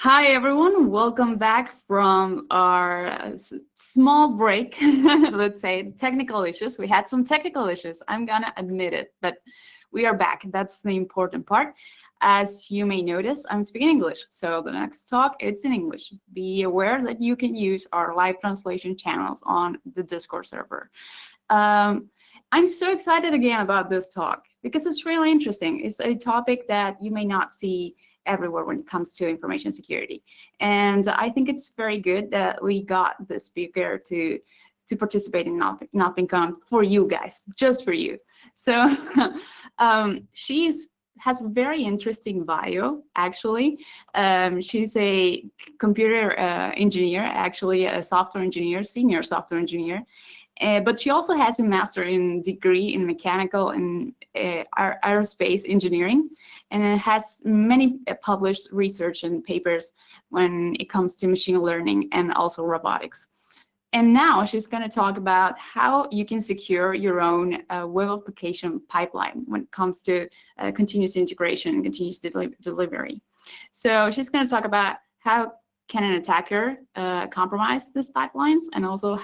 Hi, everyone. Welcome back from our small break. Let's say technical issues. We had some technical issues. I'm going to admit it, but we are back. That's the important part. As you may notice, I'm speaking English. So the next talk, it's in English. Be aware that you can use our live translation channels on the Discord server. I'm so excited again about this talk because it's really interesting. It's a topic that you may not see everywhere when it comes to information security. And I think it's very good that we got the speaker to participate in NotPinkCon for you guys, just for you. So she's has a very interesting bio, actually. She's a computer engineer, actually a software engineer, senior software engineer. But she also has a master degree in mechanical and aerospace engineering, and has many published research and papers when it comes to machine learning and also robotics. And now she's going to talk about how you can secure your own web application pipeline when it comes to continuous integration and continuous delivery. So she's going to talk about how can an attacker compromise these pipelines, and also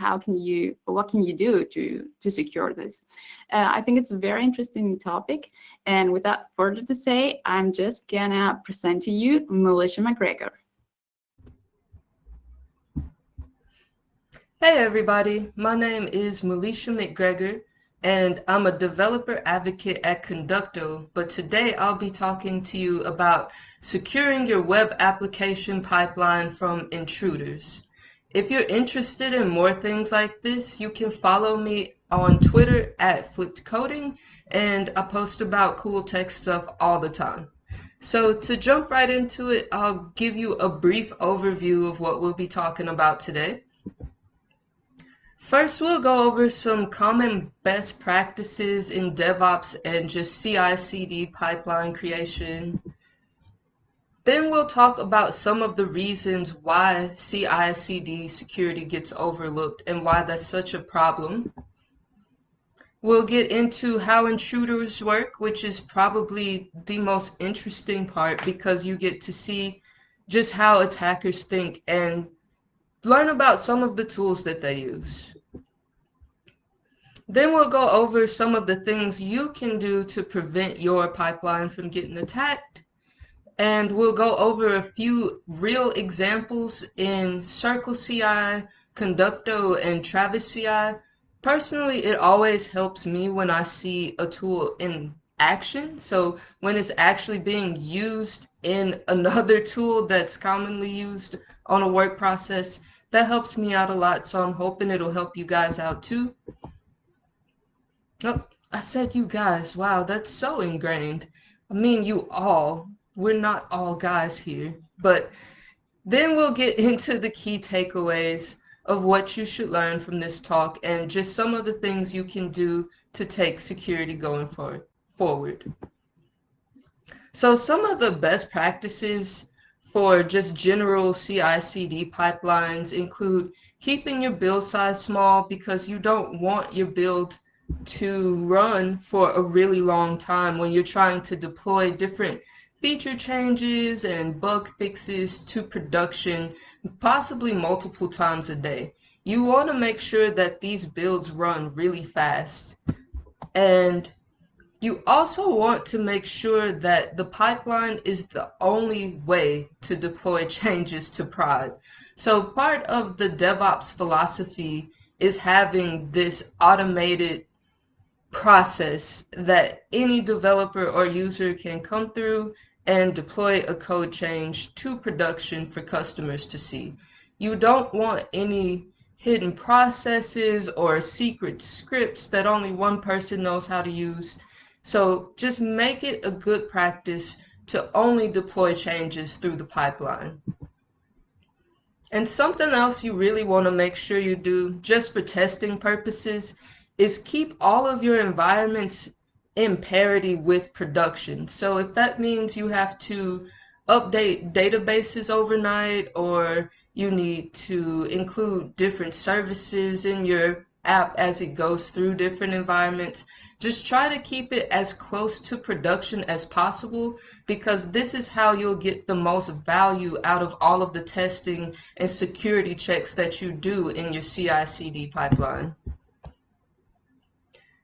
what can you do to secure this? I think it's a very interesting topic, and without further to say, I'm just gonna present to you Melissa McGregor. Hey everybody, my name is Melissa McGregor and I'm a developer advocate at Conducto, but today I'll be talking to you about securing your web application pipeline from intruders. If you're interested in more things like this, you can follow me on Twitter at FlippedCoding, and I post about cool tech stuff all the time. So to jump right into it, I'll give you a brief overview of what we'll be talking about today. First, we'll go over some common best practices in DevOps and just CI/CD pipeline creation. Then we'll talk about some of the reasons why CI/CD security gets overlooked and why that's such a problem. We'll get into how intruders work, which is probably the most interesting part because you get to see just how attackers think and learn about some of the tools that they use. Then we'll go over some of the things you can do to prevent your pipeline from getting attacked. And we'll go over a few real examples in Circle CI, Conducto, and Travis CI. Personally, it always helps me when I see a tool in action. So when it's actually being used in another tool that's commonly used on a work process, that helps me out a lot. So I'm hoping it'll help you guys out too. Oh, I said you guys. Wow, that's so ingrained. I mean, you all. We're not all guys here. But then we'll get into the key takeaways of what you should learn from this talk and just some of the things you can do to take security going forward. So some of the best practices for just general CI/CD pipelines include keeping your build size small because you don't want your build to run for a really long time when you're trying to deploy different feature changes and bug fixes to production, possibly multiple times a day. You want to make sure that these builds run really fast. And you also want to make sure that the pipeline is the only way to deploy changes to prod. So part of the DevOps philosophy is having this automated process that any developer or user can come through and deploy a code change to production for customers to see. You don't want any hidden processes or secret scripts that only one person knows how to use. So just make it a good practice to only deploy changes through the pipeline. And something else you really want to make sure you do, just for testing purposes, is keep all of your environments in parity with production. So if that means you have to update databases overnight, or you need to include different services in your app as it goes through different environments. Just try to keep it as close to production as possible, because this is how you'll get the most value out of all of the testing and security checks that you do in your CI/CD pipeline.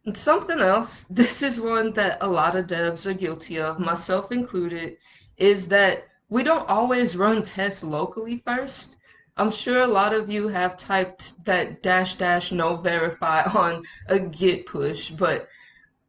And something else, this is one that a lot of devs are guilty of, myself included, is that we don't always run tests locally first. I'm sure a lot of you have typed that dash dash no verify on a Git push, but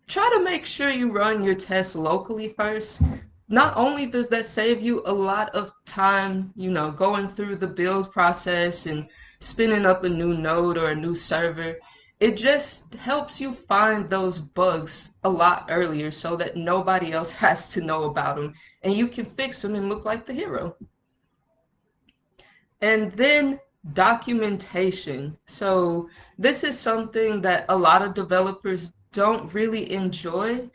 try to make sure you run your tests locally first. Not only does that save you a lot of time, going through the build process and spinning up a new node or a new server, it just helps you find those bugs a lot earlier so that nobody else has to know about them, and you can fix them and look like the hero. And then documentation. So this is something that a lot of developers don't really enjoy,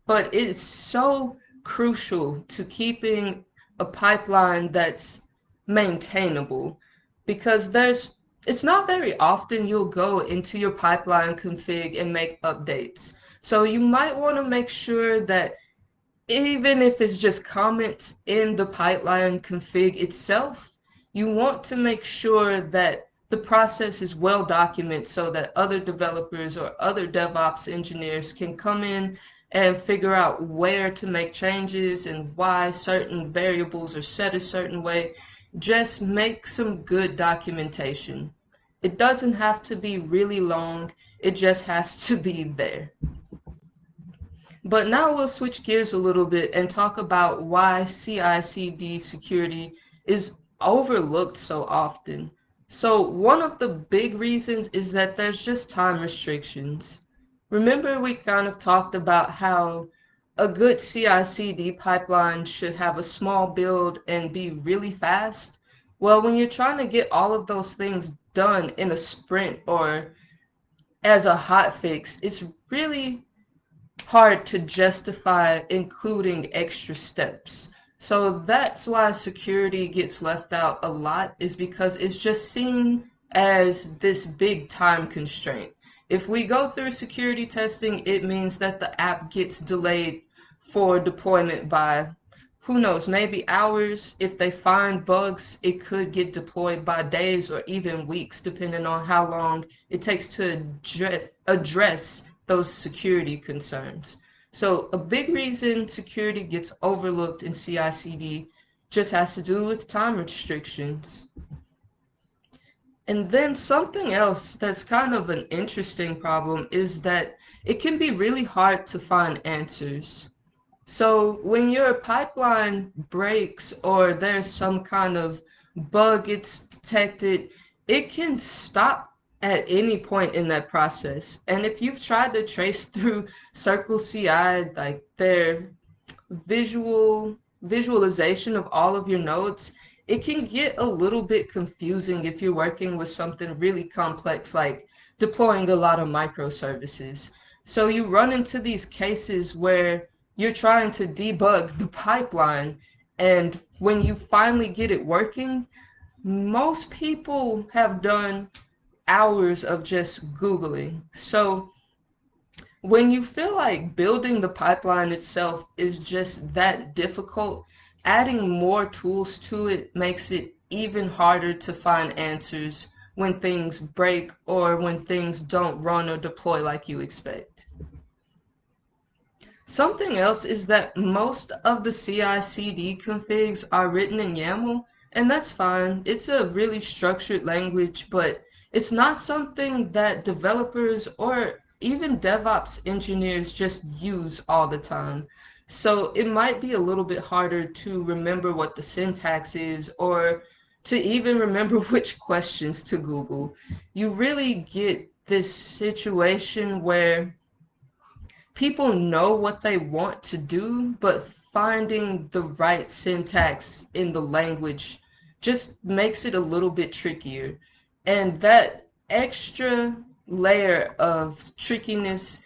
but it's so crucial to keeping a pipeline that's maintainable, because it's not very often you'll go into your pipeline config and make updates. So you might want to make sure that even if it's just comments in the pipeline config itself, you want to make sure that the process is well documented so that other developers or other DevOps engineers can come in and figure out where to make changes and why certain variables are set a certain way. Just make some good documentation. It doesn't have to be really long, it just has to be there. But now we'll switch gears a little bit and talk about why CI/CD security is overlooked so often. So one of the big reasons is that there's just time restrictions. Remember, we kind of talked about how a good CI/CD pipeline should have a small build and be really fast. Well, when you're trying to get all of those things done in a sprint or as a hot fix, it's really hard to justify including extra steps. So that's why security gets left out a lot, is because it's just seen as this big time constraint. If we go through security testing, it means that the app gets delayed for deployment by, who knows, maybe hours. If they find bugs, it could get deployed by days or even weeks, depending on how long it takes to address those security concerns. So a big reason security gets overlooked in CI/CD just has to do with time restrictions. And then something else that's kind of an interesting problem is that it can be really hard to find answers. So when your pipeline breaks or there's some kind of bug gets detected, it can stop at any point in that process. And if you've tried to trace through Circle CI, like their visualization of all of your nodes, it can get a little bit confusing if you're working with something really complex like deploying a lot of microservices. So you run into these cases where you're trying to debug the pipeline, and when you finally get it working, most people have done hours of just Googling. So when you feel like building the pipeline itself is just that difficult, adding more tools to it makes it even harder to find answers when things break or when things don't run or deploy like you expect. Something else is that most of the CI/CD configs are written in YAML, and that's fine. It's a really structured language, but it's not something that developers or even DevOps engineers just use all the time. So it might be a little bit harder to remember what the syntax is or to even remember which questions to Google. You really get this situation where people know what they want to do, but finding the right syntax in the language just makes it a little bit trickier. And that extra layer of trickiness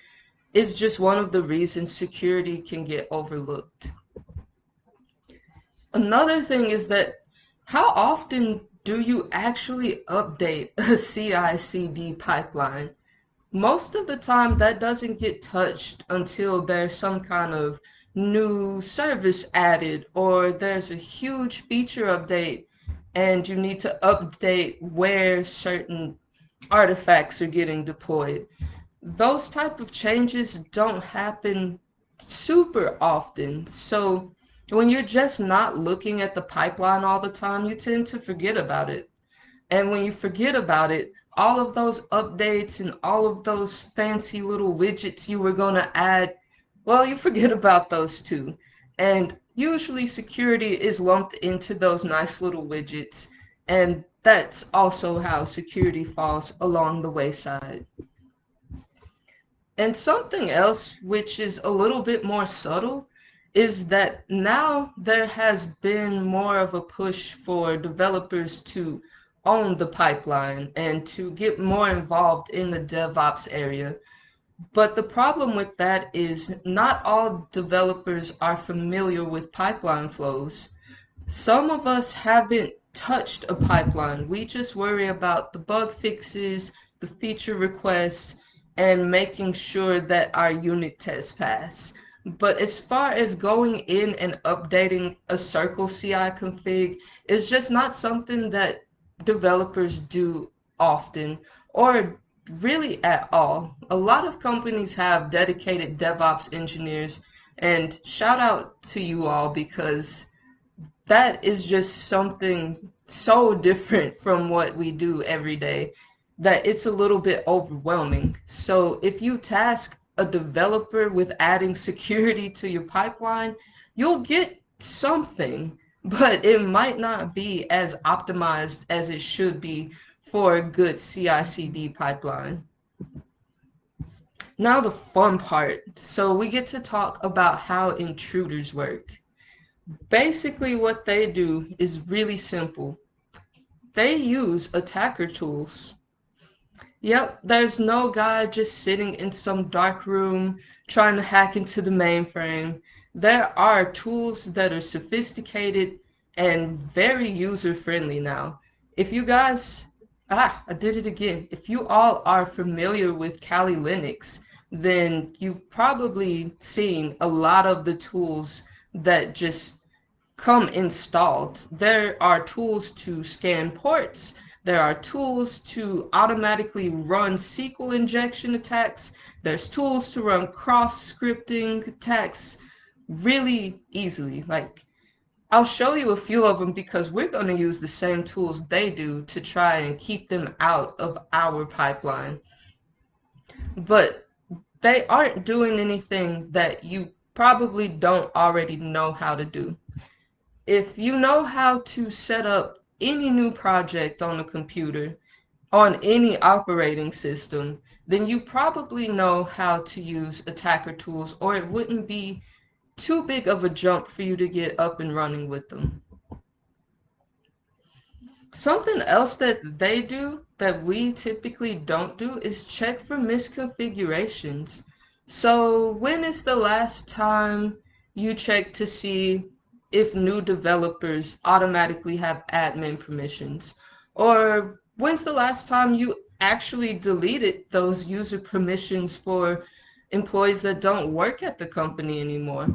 is just one of the reasons security can get overlooked. Another thing is that how often do you actually update a CI/CD pipeline? most of the time that doesn't get touched until there's some kind of new service added or there's a huge feature update and you need to update where certain artifacts are getting deployed. Those type of changes don't happen super often. So when you're just not looking at the pipeline all the time, you tend to forget about it. And when you forget about it, all of those updates and all of those fancy little widgets you were going to add, well, you forget about those too. And usually security is lumped into those nice little widgets. And that's also how security falls along the wayside. And something else, which is a little bit more subtle, is that now there has been more of a push for developers to own the pipeline and to get more involved in the DevOps area. But the problem with that is not all developers are familiar with pipeline flows. Some of us haven't touched a pipeline. We just worry about the bug fixes, the feature requests, and making sure that our unit tests pass. But as far as going in and updating a Circle CI config, it's just not something that developers do often or really at all. A lot of companies have dedicated DevOps engineers, and shout out to you all because that is just something so different from what we do every day that it's a little bit overwhelming. So if you task a developer with adding security to your pipeline, you'll get something, but it might not be as optimized as it should be for a good CI/CD pipeline. Now the fun part. So we get to talk about how intruders work. Basically, what they do is really simple. They use attacker tools. Yep, there's no guy just sitting in some dark room trying to hack into the mainframe. There are tools that are sophisticated and very user-friendly now. If you guys, I did it again. If you all are familiar with Kali Linux, then you've probably seen a lot of the tools that just come installed. There are tools to scan ports. There are tools to automatically run SQL injection attacks. There's tools to run cross-scripting attacks really easily. Like, I'll show you a few of them because we're going to use the same tools they do to try and keep them out of our pipeline. But they aren't doing anything that you probably don't already know how to do. If you know how to set up any new project on a computer, on any operating system, then you probably know how to use attacker tools, or it wouldn't be too big of a jump for you to get up and running with them. Something else that they do that we typically don't do is check for misconfigurations. So when is the last time you checked to see if new developers automatically have admin permissions? Or when's the last time you actually deleted those user permissions for employees that don't work at the company anymore?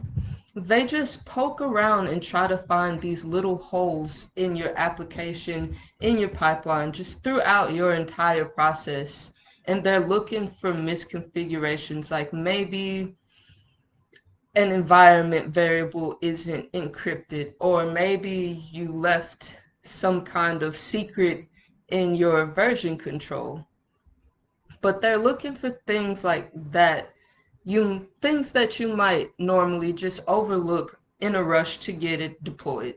They just poke around and try to find these little holes in your application, in your pipeline, just throughout your entire process. And they're looking for misconfigurations, like maybe an environment variable isn't encrypted, or maybe you left some kind of secret in your version control. But they're looking for things like that, things that you might normally just overlook in a rush to get it deployed.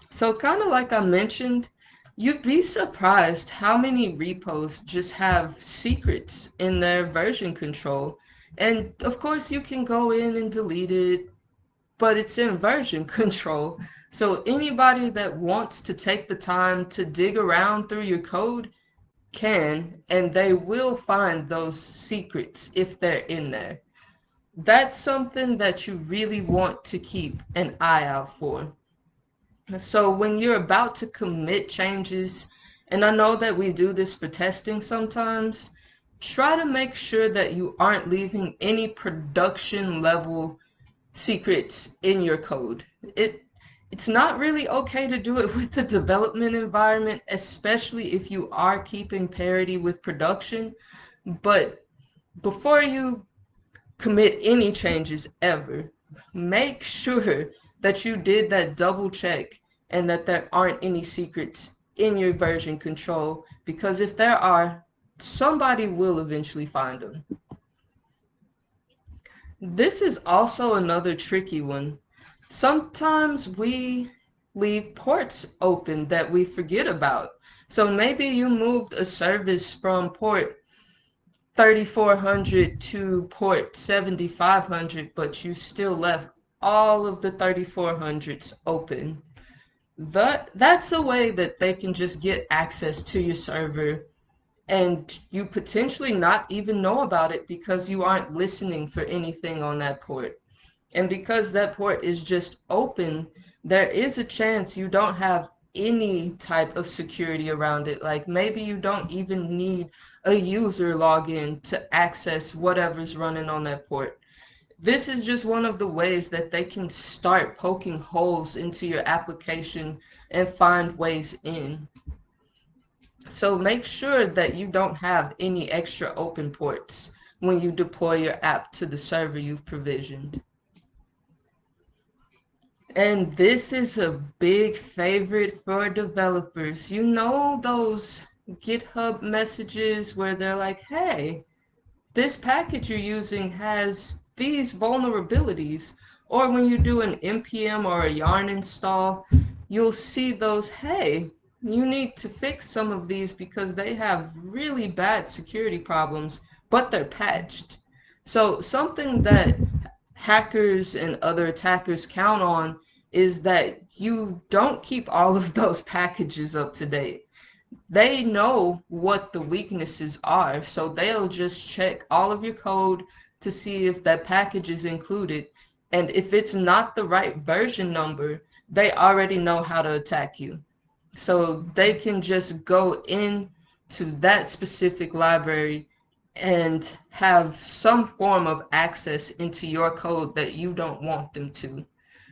So kind of like I mentioned, you'd be surprised how many repos just have secrets in their version control. And of course you can go in and delete it, but it's in version control. So anybody that wants to take the time to dig around through your code can, and they will find those secrets if they're in there. That's something that you really want to keep an eye out for. So when you're about to commit changes and I know that we do this for testing sometimes, try to make sure that you aren't leaving any production level secrets in your code. It's not really okay to do it with the development environment, especially if you are keeping parity with production. But before you commit any changes ever, make sure that you did that double check and that there aren't any secrets in your version control, because if there are, somebody will eventually find them. This is also another tricky one. Sometimes we leave ports open that we forget about. So maybe you moved a service from port 3400 to port 7500, but you still left all of the 3400s open. That's a way that they can just get access to your server and you potentially not even know about it because you aren't listening for anything on that port. And because that port is just open, there is a chance you don't have any type of security around it. Like maybe you don't even need a user login to access whatever's running on that port. This is just one of the ways that they can start poking holes into your application and find ways in. So make sure that you don't have any extra open ports when you deploy your app to the server you've provisioned. And this is a big favorite for developers. You know those GitHub messages where they're like, hey, this package you're using has these vulnerabilities. Or when you do an npm or a yarn install, you'll see those, hey, you need to fix some of these because they have really bad security problems, but they're patched. So something that hackers and other attackers count on is that you don't keep all of those packages up to date. They know what the weaknesses are, so they'll just check all of your code to see if that package is included. And if it's not the right version number, they already know how to attack you. So they can just go into that specific library and have some form of access into your code that you don't want them to.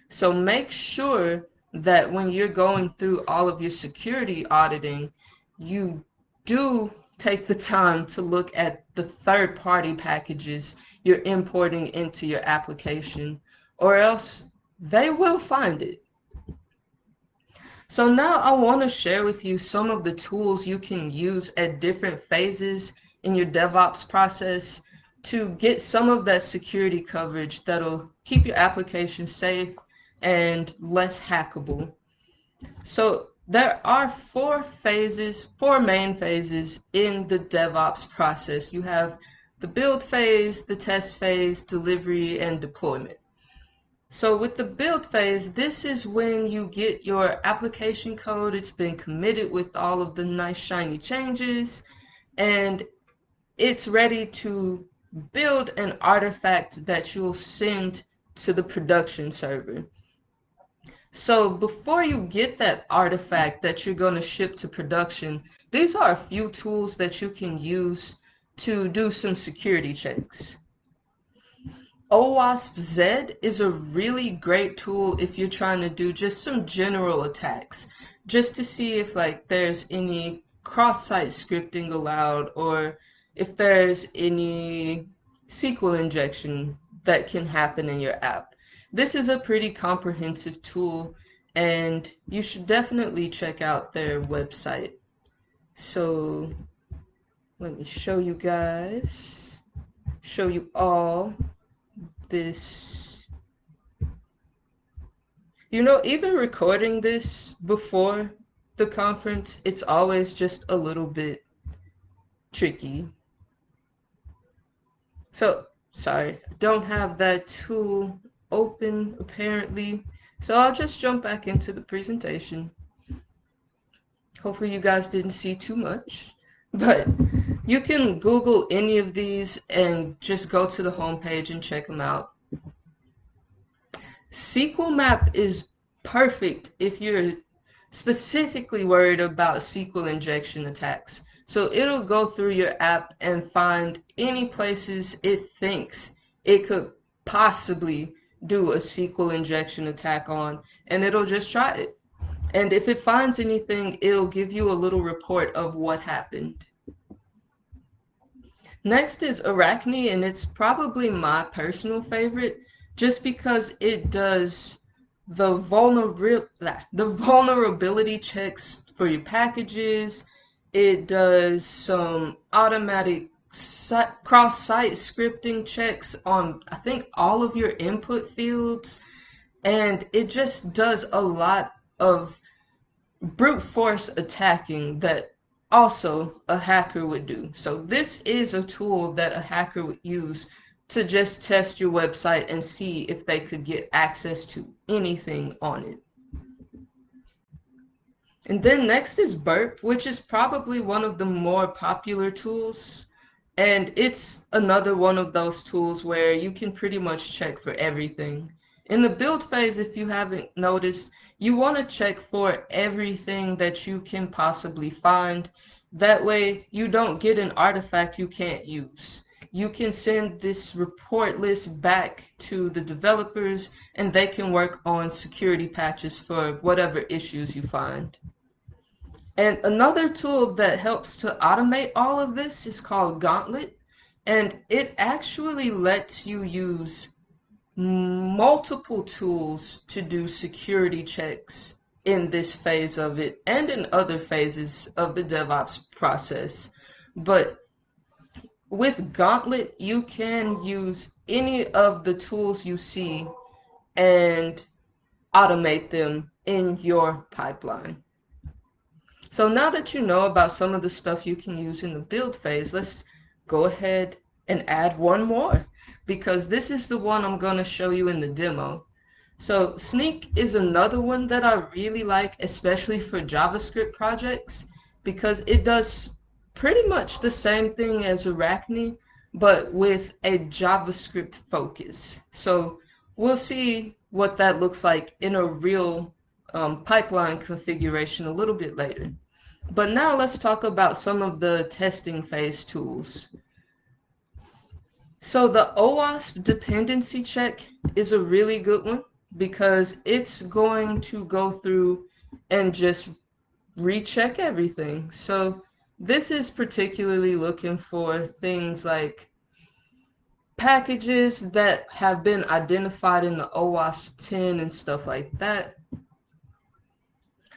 So make sure that when you're going through all of your security auditing, you do take the time to look at the third-party packages you're importing into your application, or else they will find it. So now I want to share with you some of the tools you can use at different phases in your DevOps process to get some of that security coverage that'll keep your application safe and less hackable. So there are four main phases in the DevOps process. You have the build phase, the test phase, delivery, and deployment. So with the build phase, this is when you get your application code. It's been committed with all of the nice shiny changes, and it's ready to build an artifact that you'll send to the production server. So before you get that artifact that you're going to ship to production, these are a few tools that you can use to do some security checks. OWASP-Z is a really great tool if you're trying to do just some general attacks, just to see if like there's any cross-site scripting allowed or if there's any SQL injection that can happen in your app. This is a pretty comprehensive tool and you should definitely check out their website. So let me show you guys, show you all this. You know, even recording this before the conference, it's always just a little bit tricky. So, sorry, I don't have that tool open apparently. So I'll just jump back into the presentation. Hopefully you guys didn't see too much, but you can Google any of these and just go to the homepage and check them out. SQL Map is perfect if you're specifically worried about SQL injection attacks. So it'll go through your app and find any places it thinks it could possibly do a SQL injection attack on, and it'll just try it. And if it finds anything, it'll give you a little report of what happened. Next is Arachne, and it's probably my personal favorite just because it does the vulnerability checks for your packages. It does some automatic cross-site scripting checks on, I think, all of your input fields, and it just does a lot of brute force attacking that also a hacker would do. So this is a tool that a hacker would use to just test your website and see if they could get access to anything on it. And then next is Burp, which is probably one of the more popular tools. And it's another one of those tools where you can pretty much check for everything. In the build phase, if you haven't noticed, you want to check for everything that you can possibly find. That way you don't get an artifact you can't use. You can send this report list back to the developers and they can work on security patches for whatever issues you find. And another tool that helps to automate all of this is called Gauntlet, and it actually lets you use multiple tools to do security checks in this phase of it and in other phases of the DevOps process. But with Gauntlet, you can use any of the tools you see and automate them in your pipeline. So now that you know about some of the stuff you can use in the build phase, let's go ahead and add one more, because this is the one I'm going to show you in the demo. So Sneak is another one that I really like, especially for JavaScript projects, because it does pretty much the same thing as Arachne, but with a JavaScript focus. So we'll see what that looks like in a real pipeline configuration a little bit later. But now let's talk about some of the testing phase tools. So the OWASP dependency check is a really good one because it's going to go through and just recheck everything. So this is particularly looking for things like packages that have been identified in the OWASP 10 and stuff like that.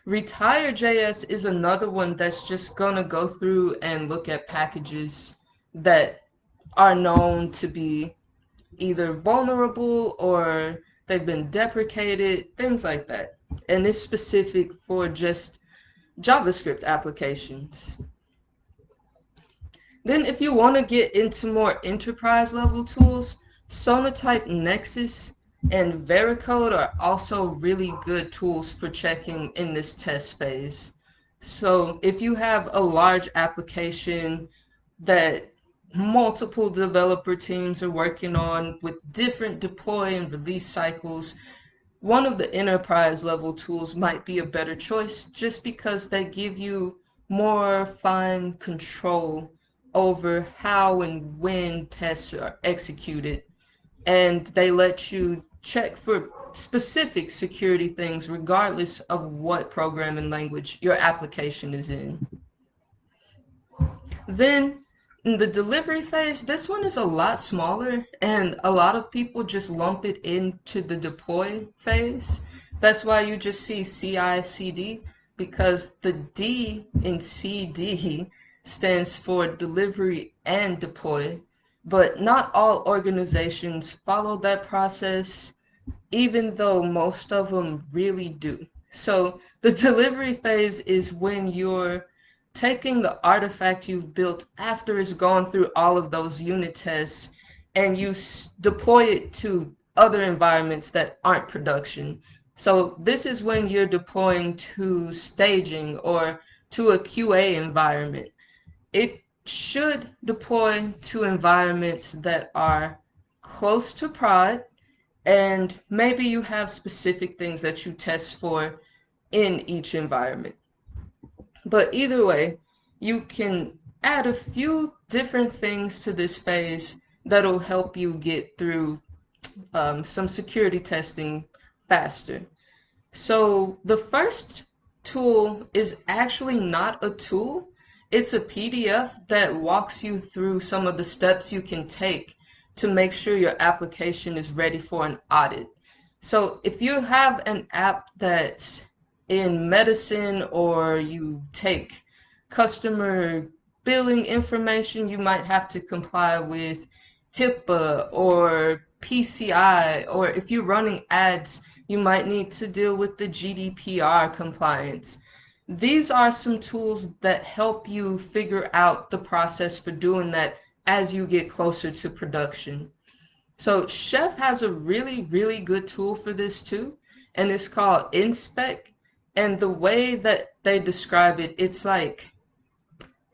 Retire.js is another one that's just going to go through and look at packages that are known to be either vulnerable or they've been deprecated, things like that. And it's specific for just JavaScript applications. Then if you want to get into more enterprise level tools, Sonatype Nexus and Veracode are also really good tools for checking in this test phase. So if you have a large application that multiple developer teams are working on with different deploy and release cycles, one of the enterprise level tools might be a better choice just because they give you more fine control over how and when tests are executed, and they let you check for specific security things regardless of what programming language your application is in. Then in the delivery phase, this one is a lot smaller and a lot of people just lump it into the deploy phase. That's why you just see CI/CD, because the D in CD stands for delivery and deploy, but not all organizations follow that process, even though most of them really do. So the delivery phase is when you're taking the artifact you've built after it's gone through all of those unit tests and you deploy it to other environments that aren't production. So this is when you're deploying to staging or to a QA environment. It should deploy to environments that are close to prod, and maybe you have specific things that you test for in each environment. But either way, you can add a few different things to this phase that'll help you get through some security testing faster. So the first tool is actually not a tool. It's a PDF that walks you through some of the steps you can take to make sure your application is ready for an audit. So if you have an app that's in medicine or you take customer billing information, you might have to comply with HIPAA or PCI, or if you're running ads, you might need to deal with the GDPR compliance. These are some tools that help you figure out the process for doing that as you get closer to production. So Chef has a really, really good tool for this too, and it's called Inspec. And the way that they describe it, it's like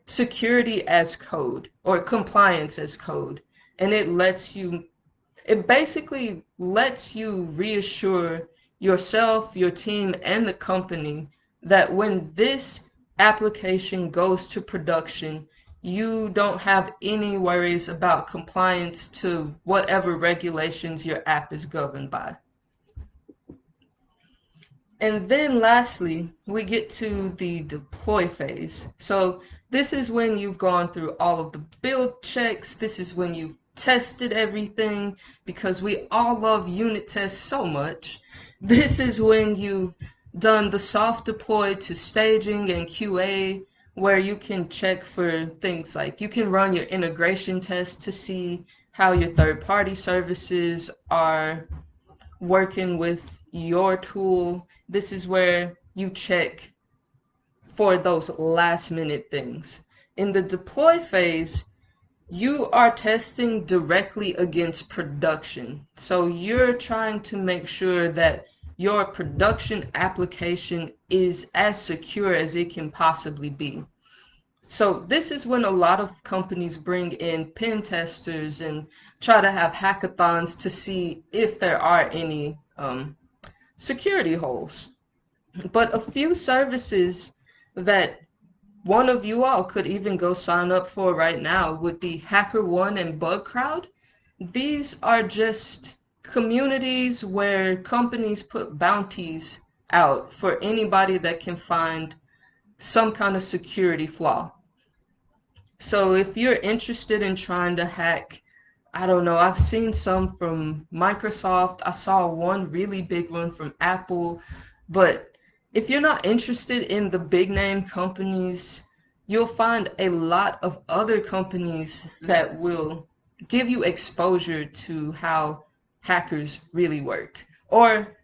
security as code or compliance as code. And it basically lets you reassure yourself, your team, and the company that when this application goes to production, you don't have any worries about compliance to whatever regulations your app is governed by. And then lastly, we get to the deploy phase. So this is when you've gone through all of the build checks. This is when you've tested everything because we all love unit tests so much. This is when you've done the soft deploy to staging and QA, where you can check for things like you can run your integration tests to see how your third-party services are working with your tool. This is where you check for those last minute things. In the deploy phase, you are testing directly against production. So you're trying to make sure that your production application is as secure as it can possibly be. So this is when a lot of companies bring in pen testers and try to have hackathons to see if there are any security holes. But a few services that one of you all could even go sign up for right now would be HackerOne and BugCrowd. These are just communities where companies put bounties out for anybody that can find some kind of security flaw. So if you're interested in trying to hack, I don't know, I've seen some from Microsoft. I saw one really big one from Apple. But if you're not interested in the big name companies, you'll find a lot of other companies that will give you exposure to how hackers really work. Or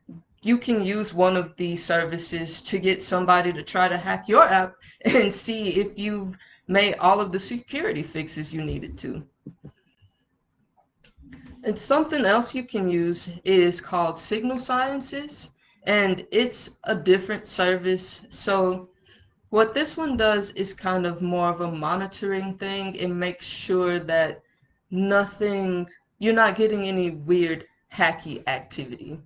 you can use one of these services to get somebody to try to hack your app and see if you've made all of the security fixes you needed to. And something else you can use is called Signal Sciences, and it's a different service. So what this one does is kind of more of a monitoring thing. It makes sure that you're not getting any weird hacky activity.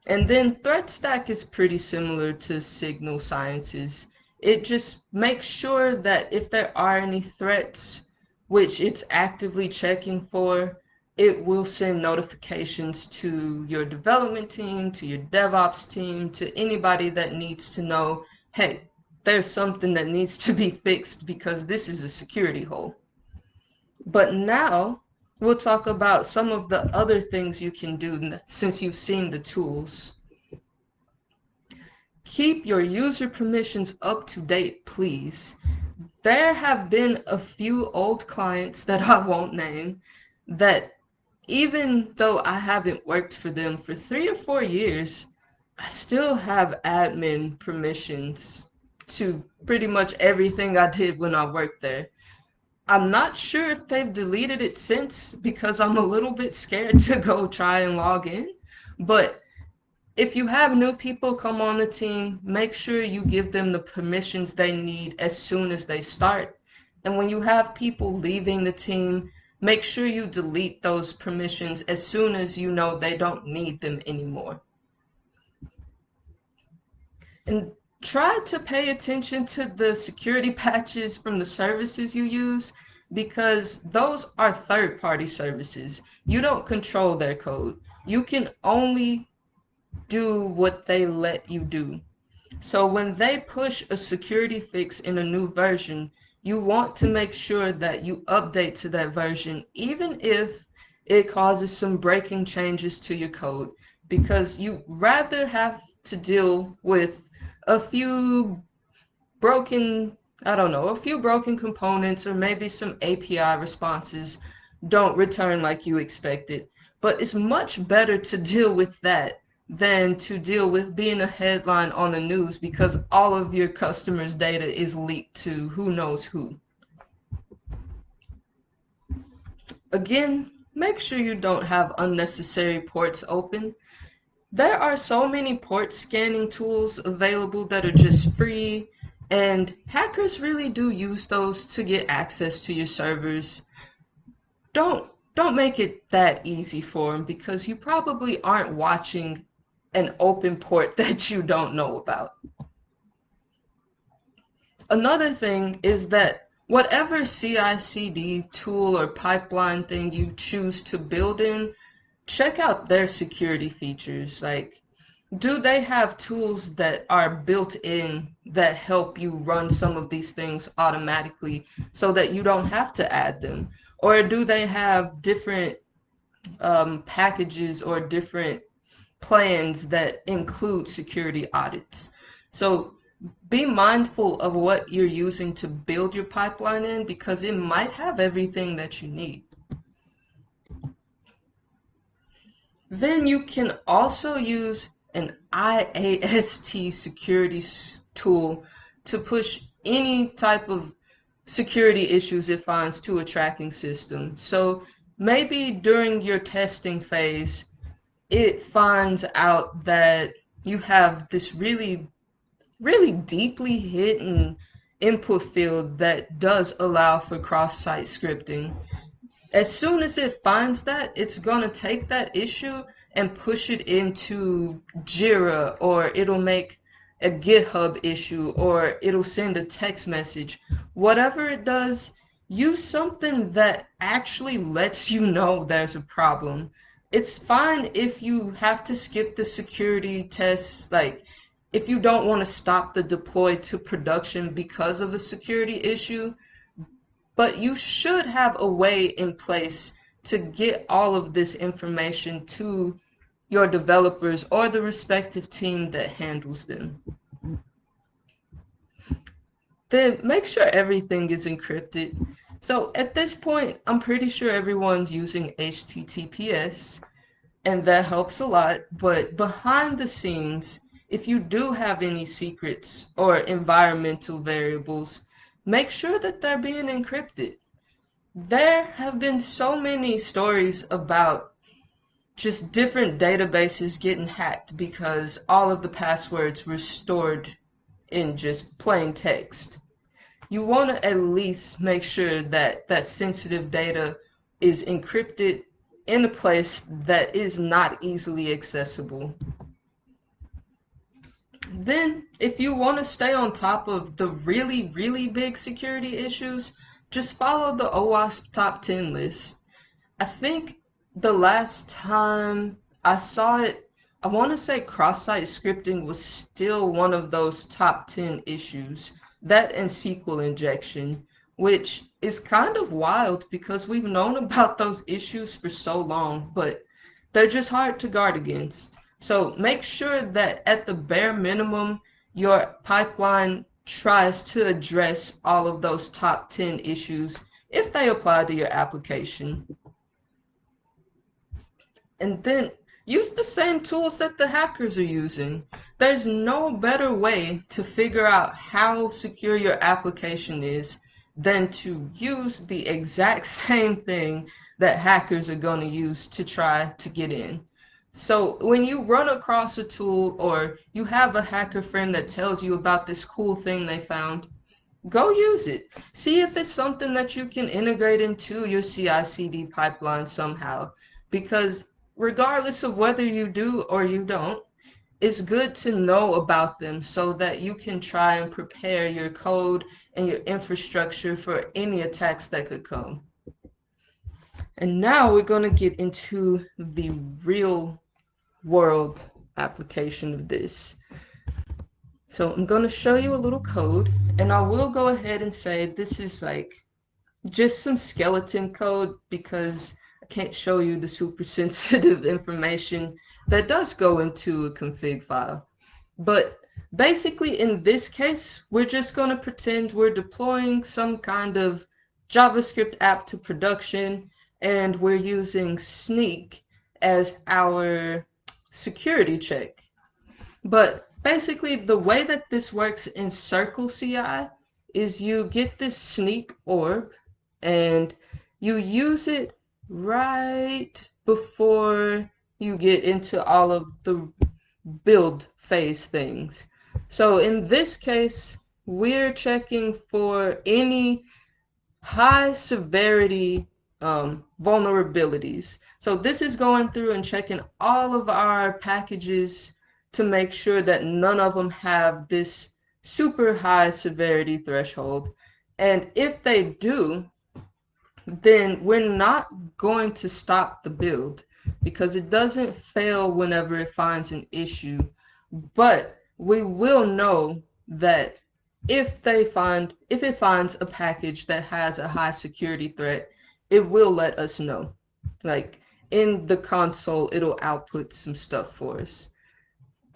And then ThreatStack is pretty similar to Signal Sciences. It just makes sure that if there are any threats, which it's actively checking for, it will send notifications to your development team, to your DevOps team, to anybody that needs to know, hey, there's something that needs to be fixed because this is a security hole. But now we'll talk about some of the other things you can do since you've seen the tools. Keep your user permissions up to date, please. There have been a few old clients that I won't name that even though I haven't worked for them for 3 or 4 years, I still have admin permissions to pretty much everything I did when I worked there. I'm not sure if they've deleted it since because I'm a little bit scared to go try and log in. But if you have new people come on the team, make sure you give them the permissions they need as soon as they start. And when you have people leaving the team, make sure you delete those permissions as soon as you know they don't need them anymore. And try to pay attention to the security patches from the services you use because those are third-party services. You don't control their code. You can only do what they let you do. So when they push a security fix in a new version, you want to make sure that you update to that version, even if it causes some breaking changes to your code, because you rather have to deal with a few broken, I don't know, a few broken components or maybe some API responses don't return like you expected. But it's much better to deal with that than to deal with being a headline on the news because all of your customers' data is leaked to who knows who. Again, make sure you don't have unnecessary ports open. There are so many port scanning tools available that are just free, and hackers really do use those to get access to your servers. Don't make it that easy for them because you probably aren't watching an open port that you don't know about. Another thing is that whatever CI/CD tool or pipeline thing you choose to build in, check out their security features. Like, do they have tools that are built in that help you run some of these things automatically so that you don't have to add them? Or do they have different packages or different plans that include security audits? So be mindful of what you're using to build your pipeline in because it might have everything that you need. Then you can also use an IAST security tool to push any type of security issues it finds to a tracking system. So maybe during your testing phase, it finds out that you have this really deeply hidden input field that does allow for cross-site scripting. As soon as it finds that, it's going to take that issue and push it into Jira, or it'll make a GitHub issue, or it'll send a text message. Whatever it does, use something that actually lets you know there's a problem. It's fine if you have to skip the security tests, like if you don't want to stop the deploy to production because of a security issue, but you should have a way in place to get all of this information to your developers or the respective team that handles them. Then make sure everything is encrypted. So at this point, I'm pretty sure everyone's using HTTPS, and that helps a lot. But behind the scenes, if you do have any secrets or environmental variables, make sure that they're being encrypted. There have been so many stories about just different databases getting hacked because all of the passwords were stored in just plain text. You want to at least make sure that that sensitive data is encrypted in a place that is not easily accessible. Then, if you want to stay on top of the really big security issues, just follow the OWASP top 10 list. I think the last time I saw it, I want to say cross-site scripting was still one of those top 10 issues. That and SQL injection, which is kind of wild because we've known about those issues for so long, but they're just hard to guard against. So make sure that at the bare minimum, your pipeline tries to address all of those top 10 issues if they apply to your application. And then use the same tools that the hackers are using. There's no better way to figure out how secure your application is than to use the exact same thing that hackers are going to use to try to get in. So when you run across a tool or you have a hacker friend that tells you about this cool thing they found, go use it. See if it's something that you can integrate into your CI/CD pipeline somehow. Because regardless of whether you do or you don't, it's good to know about them so that you can try and prepare your code and your infrastructure for any attacks that could come. And now we're going to get into the real world application of this. So I'm going to show you a little code, and I will go ahead and say this is like just some skeleton code because I can't show you the super sensitive information that does go into a config file. But basically in this case, we're just going to pretend we're deploying some kind of JavaScript app to production, and we're using Sneak as our security check. But basically the way that this works in Circle CI is you get this Sneak orb and you use it right before you get into all of the build phase things. So in this case, we're checking for any high severity vulnerabilities. So this is going through and checking all of our packages to make sure that none of them have this super high severity threshold. And if they do, then we're not going to stop the build because it doesn't fail whenever it finds an issue. But we will know that if it finds a package that has a high security threat, it will let us know. Like in the console, it'll output some stuff for us.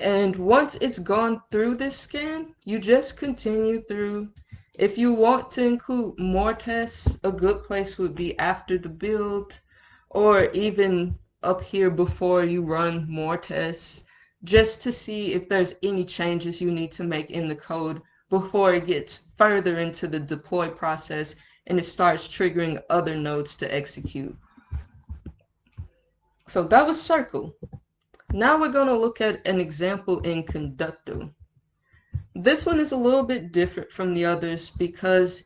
And once it's gone through this scan, you just continue through. If you want to include more tests, a good place would be after the build or even up here before you run more tests, just to see if there's any changes you need to make in the code before it gets further into the deploy process and it starts triggering other nodes to execute. So that was Circle. Now we're going to look at an example in Conducto. This one is a little bit different from the others because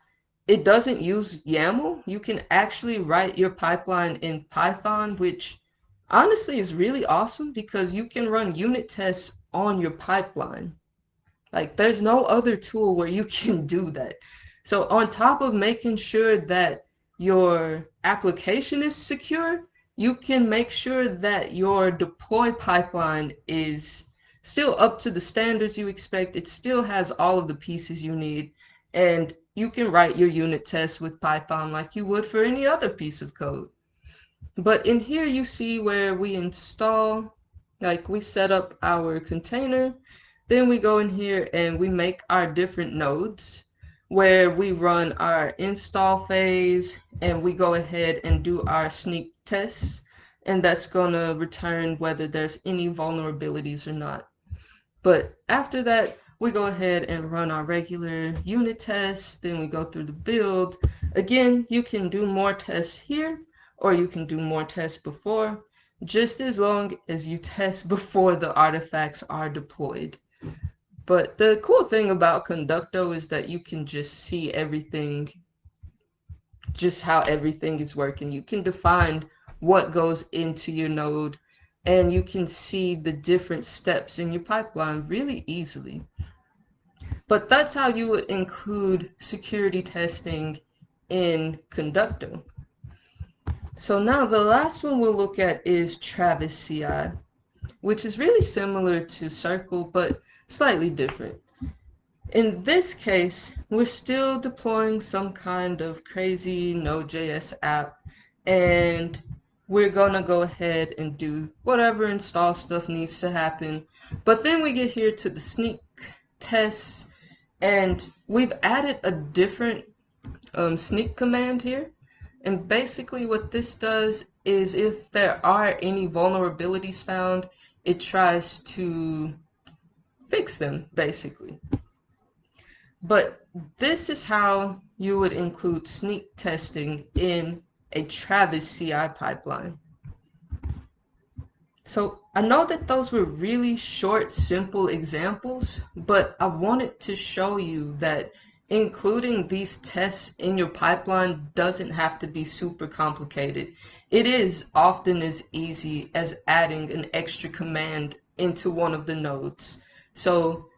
it doesn't use YAML. You can actually write your pipeline in Python, which honestly is really awesome because you can run unit tests on your pipeline. Like there's no other tool where you can do that. So on top of making sure that your application is secure, you can make sure that your deploy pipeline is still up to the standards you expect. It still has all of the pieces you need, and you can write your unit tests with Python like you would for any other piece of code. But in here you see where we install, like we set up our container, then we go in here and we make our different nodes where we run our install phase and we go ahead and do our sneak tests, and that's going to return whether there's any vulnerabilities or not. But after that, we go ahead and run our regular unit tests, then we go through the build. Again, you can do more tests here or you can do more tests before, just as long as you test before the artifacts are deployed. But the cool thing about Conducto is that you can just see everything, just how everything is working. You can define what goes into your node, and you can see the different steps in your pipeline really easily. But that's how you would include security testing in Conducto. So now the last one we'll look at is Travis CI, which is really similar to Circle, but slightly different. In this case, we're still deploying some kind of crazy Node.js app, and we're gonna go ahead and do whatever install stuff needs to happen. But then we get here to the sneak tests, and we've added a different sneak command here. And basically what this does is if there are any vulnerabilities found, it tries to fix them, basically. But this is how you would include sneak testing in a Travis CI pipeline. So I know that those were really short, simple examples, but I wanted to show you that including these tests in your pipeline doesn't have to be super complicated. It is often as easy as adding an extra command into one of the nodes. So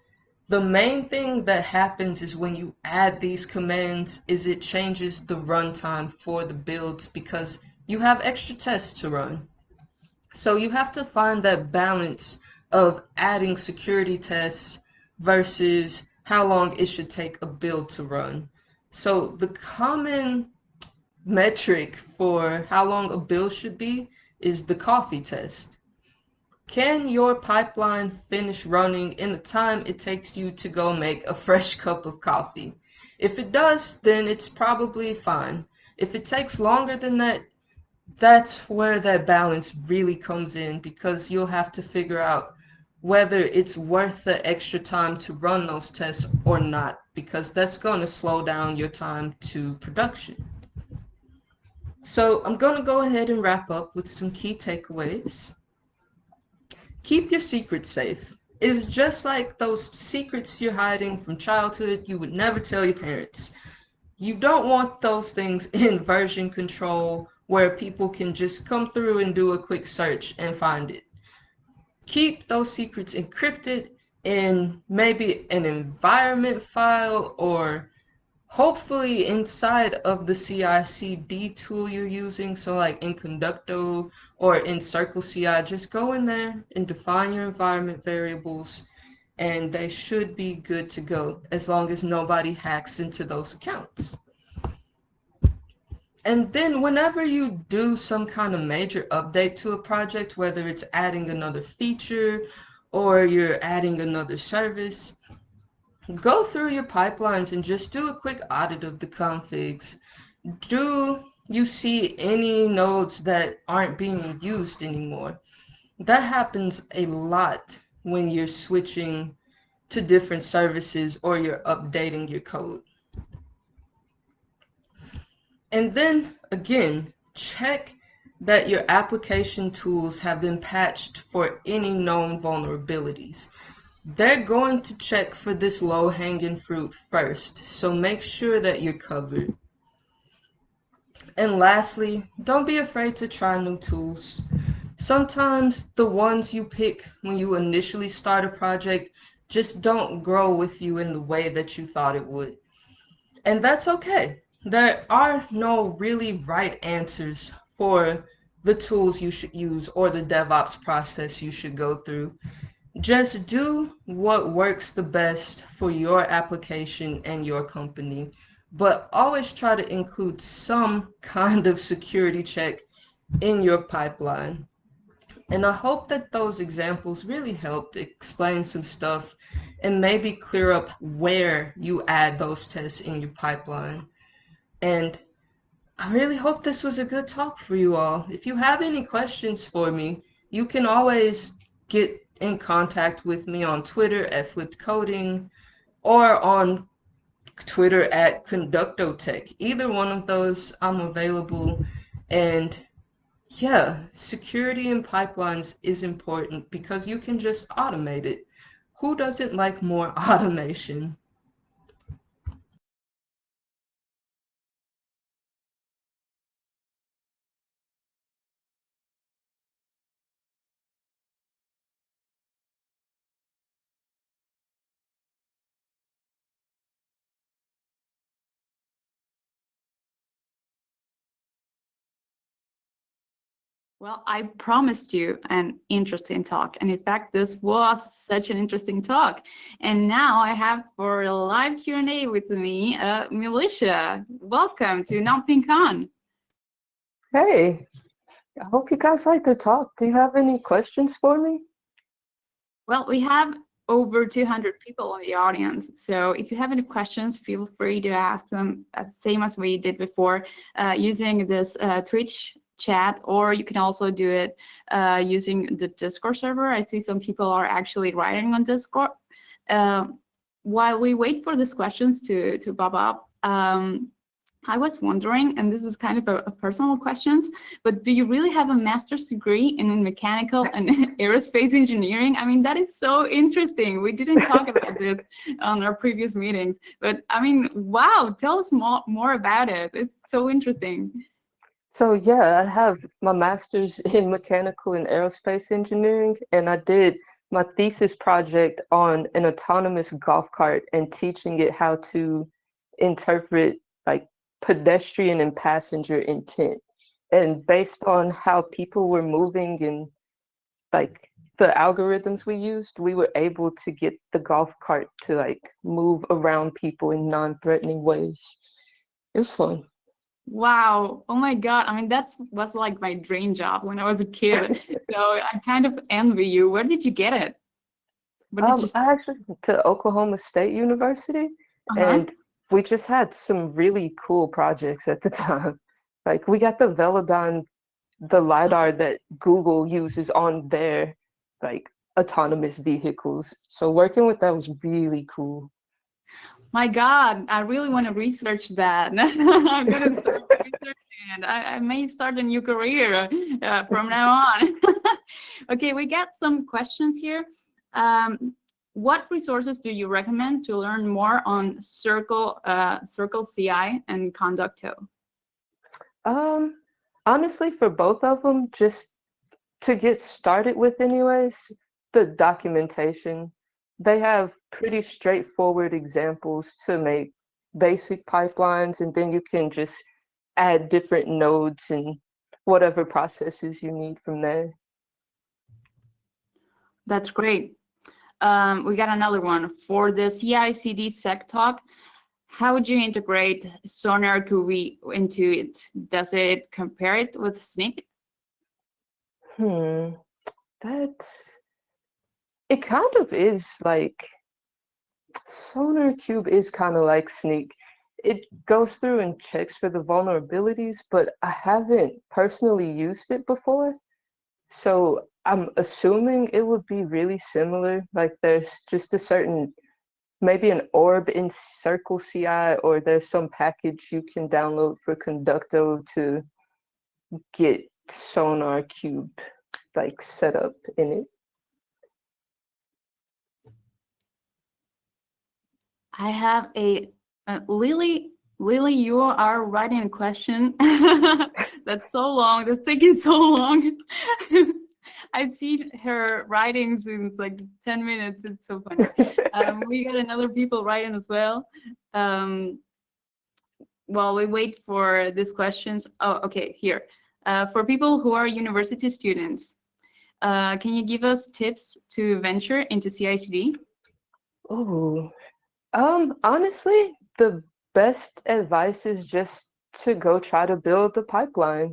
the main thing that happens is when you add these commands is it changes the runtime for the builds because you have extra tests to run. So you have to find that balance of adding security tests versus how long it should take a build to run. So the common metric for how long a build should be is the coffee test. Can your pipeline finish running in the time it takes you to go make a fresh cup of coffee? If it does, then it's probably fine. If it takes longer than that, that's where that balance really comes in because you'll have to figure out whether it's worth the extra time to run those tests or not, because that's going to slow down your time to production. So I'm going to go ahead and wrap up with some key takeaways. Keep your secrets safe. It is just like those secrets you're hiding from childhood you would never tell your parents. You don't want those things in version control where people can just come through and do a quick search and find it. Keep those secrets encrypted in maybe an environment file or hopefully inside of the CI/CD tool you're using. So like in Conducto or in Circle CI, just go in there and define your environment variables and they should be good to go as long as nobody hacks into those accounts. And then whenever you do some kind of major update to a project, whether it's adding another feature or you're adding another service, go through your pipelines and just do a quick audit of the configs. Do you see any nodes that aren't being used anymore? That happens a lot when you're switching to different services or you're updating your code. And then again, check that your application tools have been patched for any known vulnerabilities. They're going to check for this low-hanging fruit first, so make sure that you're covered. And lastly, don't be afraid to try new tools. Sometimes the ones you pick when you initially start a project just don't grow with you in the way that you thought it would. And that's okay. There are no really right answers for the tools you should use or the DevOps process you should go through. Just do what works the best for your application and your company, but always try to include some kind of security check in your pipeline. And I hope that those examples really helped explain some stuff and maybe clear up where you add those tests in your pipeline. And I really hope this was a good talk for you all. If you have any questions for me, you can always get in contact with me on Twitter at Flipped Coding or on Twitter at ConductoTech. Either one of those, I'm available. And yeah, security in pipelines is important because you can just automate it. Who doesn't like more automation? Well, I promised you an interesting talk. And in fact, this was such an interesting talk. And now I have for a live Q&A with me, Militia. Welcome to NotPinkCon. Hey, I hope you guys like the talk. Do you have any questions for me? Well, we have over 200 people in the audience. So if you have any questions, feel free to ask them, same as we did before, using this Twitch chat, or you can also do it using the Discord server. I see some people are actually writing on Discord. While we wait for these questions to pop up, I was wondering, and this is kind of a personal question, but do you really have a master's degree in mechanical and aerospace engineering? I mean, that is so interesting. We didn't talk about this on our previous meetings, but I mean, wow, tell us more about it. It's so interesting. So yeah, I have my master's in mechanical and aerospace engineering, and I did my thesis project on an autonomous golf cart and teaching it how to interpret like pedestrian and passenger intent. And based on how people were moving and like the algorithms we used, we were able to get the golf cart to like move around people in non-threatening ways. It was fun. Wow. Oh my God. I mean, was like my dream job when I was a kid. So I kind of envy you. Where did you get it? What did you I actually went to Oklahoma State University, Uh-huh. and we just had some really cool projects at the time. Like we got the Velodyne, the LiDAR that Google uses on their like autonomous vehicles. So working with that was really cool. My God, I really want to research that. I'm gonna start researching it. I may start a new career from now on. Okay, we got some questions here. What resources do you recommend to learn more on Circle CI and Conducto? Um, Honestly, for both of them, just to get started with anyways, the documentation. They have pretty straightforward examples to make basic pipelines, and then you can just add different nodes and whatever processes you need from there. That's great. We got another one for the CI/CD Sec talk. How would you integrate SonarQB into it? Does it compare it with Snyk? Hmm, it kind of is like SonarQube is kind of like Snyk. It goes through and checks for the vulnerabilities, but I haven't personally used it before. So I'm assuming it would be really similar. Like there's just a certain, maybe an orb in Circle CI, or there's some package you can download for Conducto to get SonarQube like set up in it. I have a Lily. Lily, you are writing a question. That's so long. That's taking so long. I've seen her writing since like 10 minutes. It's so funny. We got another people writing as well. While we wait for these questions. Oh, okay, here. For people who are university students, can you give us tips to venture into CI/CD? Oh, honestly, the best advice is just to go try to build the pipeline.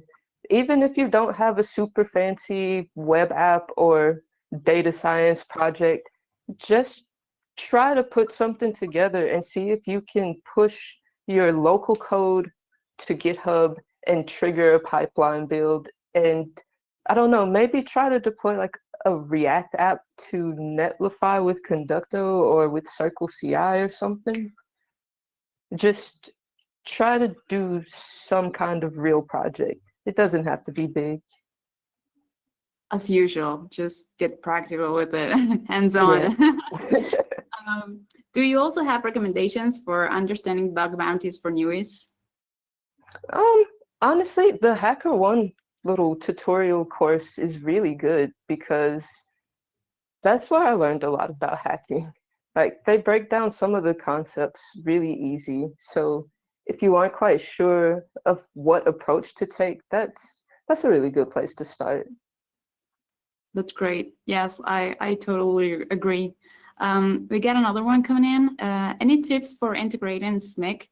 Even if you don't have a super fancy web app or data science project, just try to put something together and see if you can push your local code to GitHub and trigger a pipeline build. And I don't know, maybe try to deploy like a React app to Netlify with Conducto or with Circle CI or something. Just try to do some kind of real project. It doesn't have to be big. As usual, just get practical with it, hands-on. Yeah. Do you also have recommendations for understanding bug bounties for newies? Honestly, the HackerOne little tutorial course is really good because that's where I learned a lot about hacking. Like they break down some of the concepts really easy. So if you aren't quite sure of what approach to take, that's a really good place to start. That's great. Yes, I totally agree. We got another one coming in. Any tips for integrating Snyk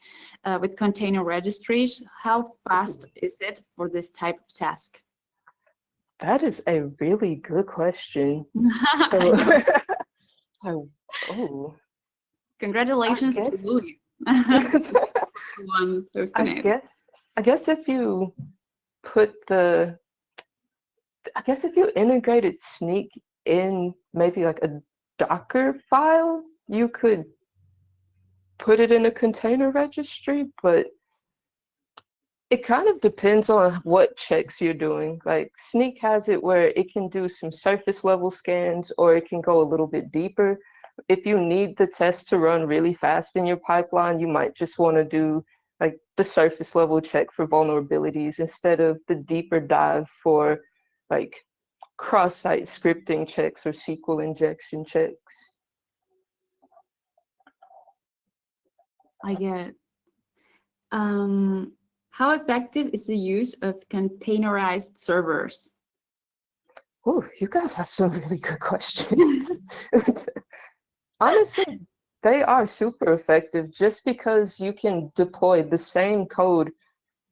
with container registries? How fast is it for this type of task? That is a really good question. I So, know. oh, Congratulations to guess Louis. One posting I it. guess I guess if you put the I guess if you integrated Snyk in maybe like a Docker file, you could put it in a container registry, but it kind of depends on what checks you're doing. Like Snyk has it where it can do some surface level scans or it can go a little bit deeper. If you need the test to run really fast in your pipeline, you might just want to do like the surface level check for vulnerabilities instead of the deeper dive for like cross-site scripting checks or SQL injection checks. I get it. How effective is the use of containerized servers? Oh, you guys have some really good questions. Honestly, they are super effective just because you can deploy the same code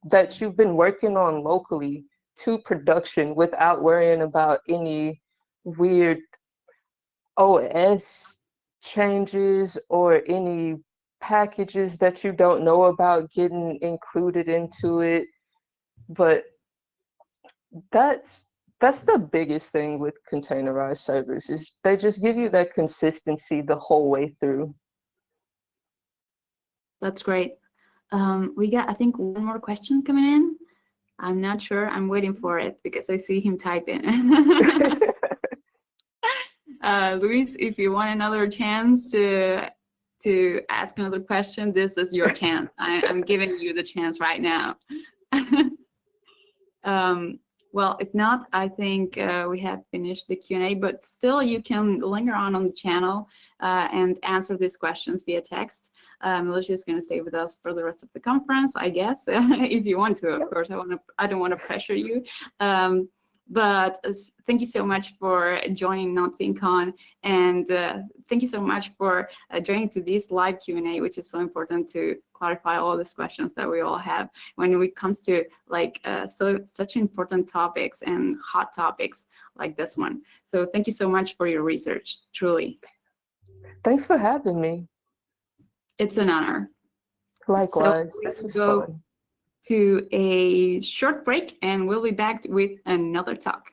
that you've been working on locally to production without worrying about any weird OS changes or any packages that you don't know about getting included into it. But that's the biggest thing with containerized servers is they just give you that consistency the whole way through. That's great. We got, I think, one more question coming in. I'm not sure. I'm waiting for it because I see him typing. Luis, if you want another chance to ask another question, this is your chance. I'm giving you the chance right now. Well, if not, I think we have finished the Q&A, but still you can linger on the channel and answer these questions via text. Melicia's going to stay with us for the rest of the conference, I guess, if you want to, of course. I don't want to pressure you. But thank you so much for joining NotPinkCon, and thank you so much for joining to this live Q&A, which is so important to clarify all these questions that we all have when it comes to like such important topics and hot topics like this one. So thank you so much for your research, truly. Thanks for having me. It's an honor. Likewise, So this was fun. To a short break, and we'll be back with another talk.